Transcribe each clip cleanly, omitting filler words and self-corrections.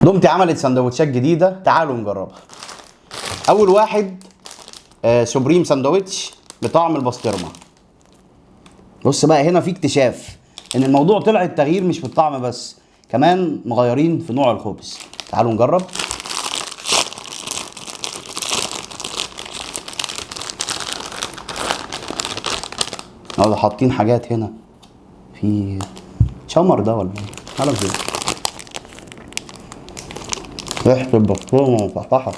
دومتي عملت سندوتشات جديدة، تعالوا نجربها. أول واحد سوبريم ساندوتش بطعم البسطرمة. بص بقى، هنا في اكتشاف إن الموضوع طلع التغيير مش في الطعم بس، كمان مغيرين في نوع الخبز. تعالوا نجرب. حاطين حاجات هنا في شمر ده ولا ايه؟ على كده ريحة البسطرمة مصحصحة.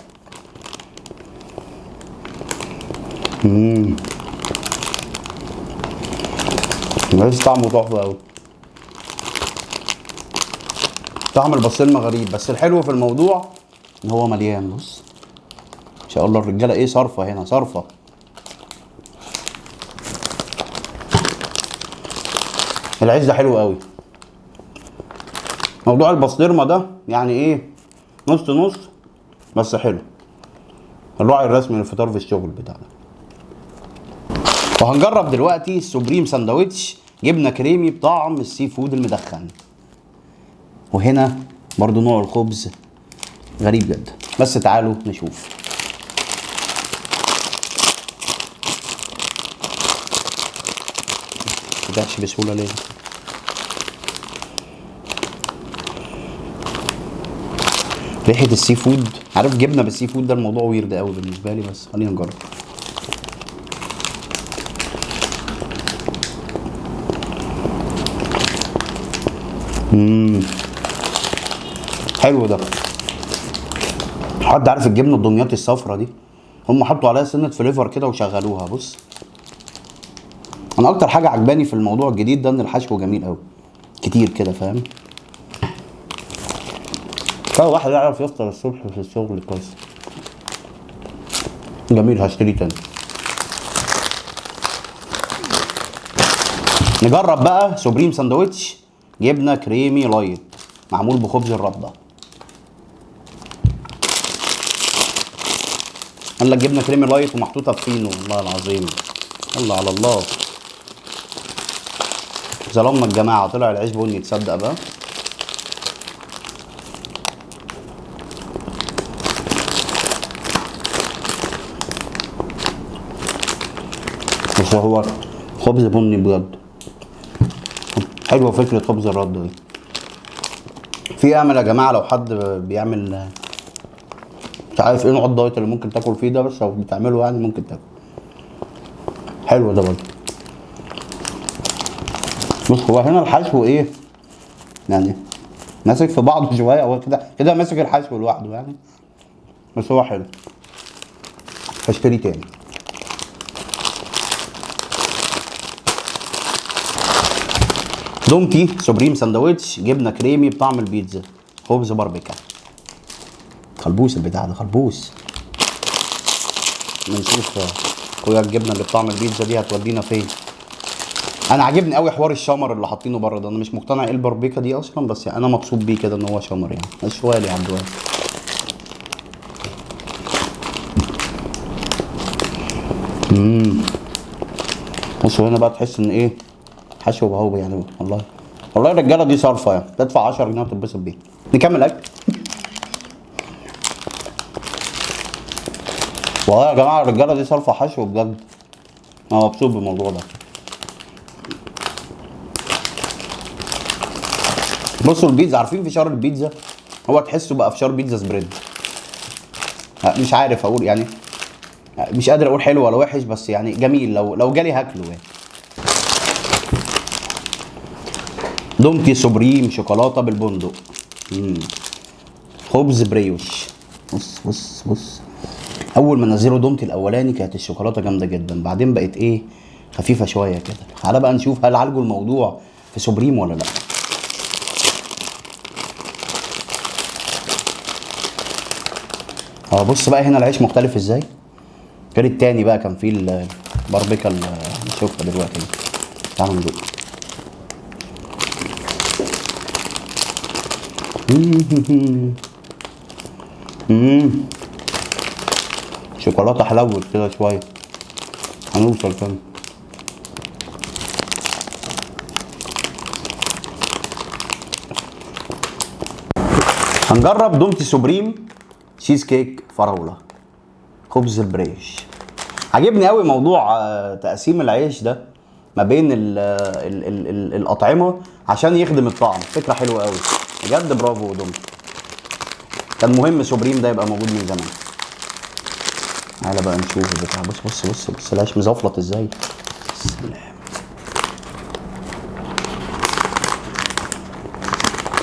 بس طعمه تحفة أوي. طعم البسطرمة غريب، بس الحلو في الموضوع إن هو مليان. بص إن شاء الله الرجالة إيه صارفة هنا، صارفة. العيش ده حلو أوي. موضوع البسطرمة ده يعني إيه، نص نص بس حلو. الراعي الرسمي للفطار في الشغل بتاعنا. وهنجرب دلوقتي السوبريم ساندوتش جبنه كريمي بطعم السي فود المدخن. وهنا برضو نوع الخبز غريب جدا، بس تعالوا نشوف. مفتحش بسهوله ليه؟ ريحه السي فود، عارف جبنه بالسي فود ده الموضوع ويرد قوي بالنسبه لي، بس خلينا نجرب. حلو ده. حد عارف الجبنه الدمياطي الصفرا دي؟ هم حطوا عليها سنه فليفر كده وشغلوها. بص، انا اكتر حاجه عجباني في الموضوع الجديد ده ان الحشو جميل قوي، كتير كده، فاهم؟ فهو واحد يعرف يفطر الصبح في الشغل كويس. جميل، هشتري تاني. نجرب بقى سوبريم ساندوتش جبنه كريمي لايت معمول بخبز الرده. قال لك جبنه كريمي لايت ومحطوطه في فينو، والله العظيم الله على الله. ظلمنا الجماعه، طلع العيش بني، تصدق بقى؟ بس هو خبز بني بجد. حلوه فكره خبز الرده دي. في امل يا جماعه لو حد بيعمل مش عارف ايه نوع الدايت اللي ممكن تاكل فيه ده، بس لو بتعمله يعني ممكن تاكل. حلو ده برضه. بص هو هنا الحشو ايه يعني، ماسك في بعضه شويه، هو كده كده ماسك الحشو لوحده يعني، بس هو حلو. هشتري تاني. دومتي سوبريم ساندوتش جبنه كريمي بطعم البيتزا خبز باربيكا. خلبوس البتاع ده، خلبوس. نشوف اخويا الجبنه اللي بطعم البيتزا دي هتودينا فين. انا عاجبني قوي حوار الشمر اللي حاطينه بره ده، انا مش مقتنع ايه الباربيكا دي اصلا، بس يعني انا مبسوط بيه كده ان هو شمر يعني، اشوالي يا عبد. بصوا هنا بقى تحس ان ايه، حشو بهوب يعني. والله الرجاله دي صارفه يعني، تدفع 10 جنيه وتتبسط بيه. نكمل اكل. والله يا جماعه الرجاله دي صارفه حشو بجد، انا مبسوط بالموضوع ده. بصوا البيتزا، عارفين فشار البيتزا؟ هو تحسه بقى فشار بيتزا سبريد. مش عارف اقول يعني، مش قادر اقول حلو ولا وحش، بس يعني جميل، لو جالي هاكله يعني. دومتي سوبريم شوكولاته بالبندق. خبز بريوش. بص بص بص، اول ما نزلوا دومتي الاولاني كانت الشوكولاته جامده جدا، بعدين بقت ايه، خفيفه شويه كده. تعالى بقى نشوف هل عالجوا الموضوع في سوبريم ولا لا. بص بقى هنا العيش مختلف ازاي غير التاني بقى، كان فيه الباربيكا اللي هنشوفها دلوقتي. تعالوا ندوق. شوكولاته حلوت كده شويه، هنوصل كمان. هنجرب دومتي سوبريم تشيز كيك فراوله خبز البريش. عجبني قوي موضوع تقسيم العيش ده ما بين الاطعمه عشان يخدم الطعم. فكره حلوه قوي بجد، برافو دومتي. كان مهم سوبريم ده يبقى موجود من زمان. تعالى بقى نشوف البتاع. بص بص بص بص العيش مزفلط ازاي. سلام.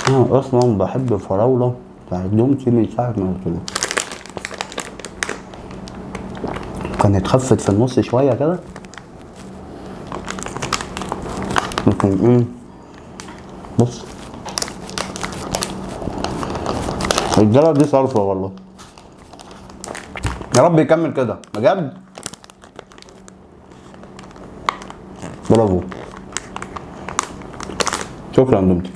انا اصلا بحب الفراوله بتاعت دومتي من ساعه ما قلت له. كانت خفت في النص شويه كده، لكن بص الجلد دي صرفه والله. يا رب يكمل كده بجد. برافو. شكرا دومتي.